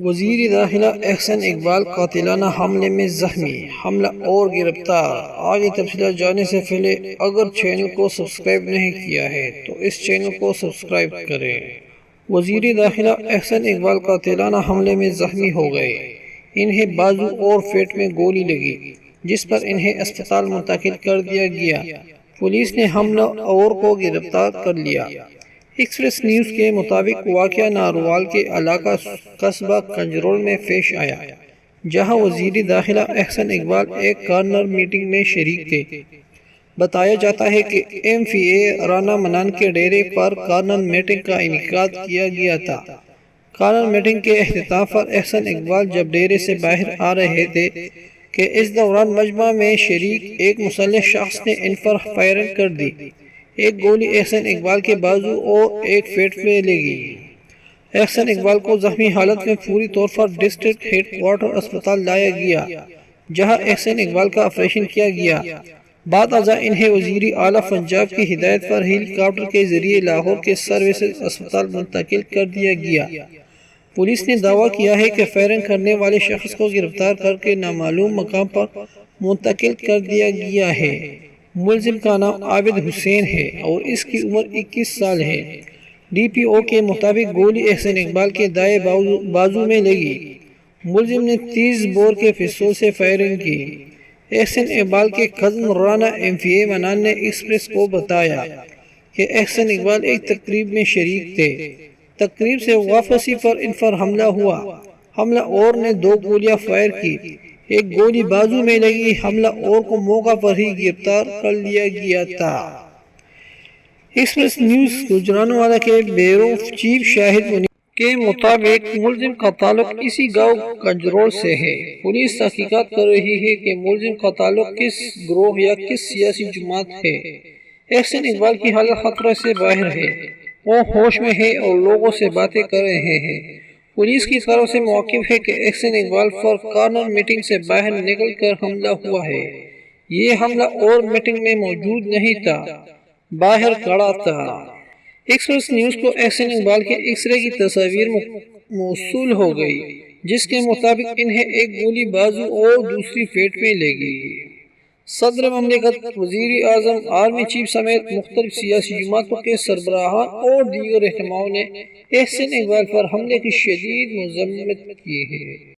وزیر داخلہ احسن اقبال قاتلانہ حملے میں زخمی، حملہ اور گرفتار۔ آگے تفصیلات جاننے سے پہلے اگر چینل کو سبسکرائب نہیں کیا ہے تو اس چینل کو سبسکرائب کریں۔ وزیر داخلہ احسن اقبال قاتلانہ حملے میں زخمی ہو گئے۔ انہیں بازو اور پیٹ میں گولی لگی جس پر انہیں اسپتال منتقل کر دیا گیا۔ پولیس نے حملہ آور کو گرفتار کر لیا۔ ایکسپریس نیوز کے مطابق واقعہ نارووال کے علاقہ قصبہ کنجرول میں پیش آیا، جہاں وزیر داخلہ احسن اقبال ایک کارنر میٹنگ میں شریک تھے۔ بتایا جاتا ہے کہ ایم پی اے رانا منان کے ڈیرے پر کارنر میٹنگ کا انعقاد کیا گیا تھا۔ کارنر میٹنگ کے اختتام پر احسن اقبال جب ڈیرے سے باہر آ رہے تھے کہ اس دوران مجمع میں شریک ایک مسلح شخص نے ان پر فائرنگ کر دی۔ ایک گولی احسن اقبال کے بازو اور ایک پیٹ میں لگی۔ احسن اقبال کو زخمی حالت میں فوری طور پر ڈسٹرکٹ ہیڈ کوارٹر اسپتال لایا گیا، جہاں احسن اقبال کا آپریشن کیا گیا۔ بعد ازاں انہیں وزیر اعلیٰ پنجاب کی ہدایت پر ہیلی کاپٹر کے ذریعے لاہور کے سروسز اسپتال منتقل کر دیا گیا۔ پولیس نے دعویٰ کیا ہے کہ فائرنگ کرنے والے شخص کو گرفتار کر کے نامعلوم مقام پر منتقل کر دیا گیا ہے۔ ملزم کا نام عابد حسین ہے اور اس کی عمر 21 سال ہے۔ ڈی پی او کے مطابق گولی احسن اقبال کے دائیں بازو میں لگی۔ ملزم نے 30 بور کے پستول سے فائرنگ کی۔ احسن اقبال کے کزن رانا ایم پی اے منان نے ایکسپریس کو بتایا کہ احسن اقبال ایک تقریب میں شریک تھے۔ تقریب سے واپسی پر ان پر حملہ ہوا۔ حملہ آور نے 2 گولیاں فائر کی، ایک گولی بازو میں لگی۔ حملہ آور کو موقع پر ہی گرفتار کر لیا گیا تھا۔ ایکسپریس نیوز گوجرانوالہ کے بیورو چیف شاہد منیر کے مطابق ملزم کا تعلق اسی گاؤں کنجرول سے ہے۔ پولیس تحقیقات کر رہی ہے کہ ملزم کا تعلق کس گروہ یا کس سیاسی جماعت ہے۔ احسن اقبال کی حالت خطرہ سے باہر ہے، وہ ہوش میں ہے اور لوگوں سے باتیں کر رہے ہیں۔ پولیس کی طرف سے موقف ہے کہ احسن اقبال پر کارنر میٹنگ سے باہر نکل کر حملہ ہوا ہے۔ یہ حملہ آور میٹنگ میں موجود نہیں تھا، باہر کھڑا تھا۔ ایکسپریس نیوز کو احسن اقبال کے ایکس رے کی تصاویر موصول ہو گئی، جس کے مطابق انہیں ایک گولی بازو اور دوسری پیٹ میں لگی۔ صدر مملکت، وزیر اعظم، آرمی چیف سمیت مختلف سیاسی جماعتوں کے سربراہان اور دیگر رہنماؤں نے احسن اقبال پر حملے کی شدید مذمت کی ہے۔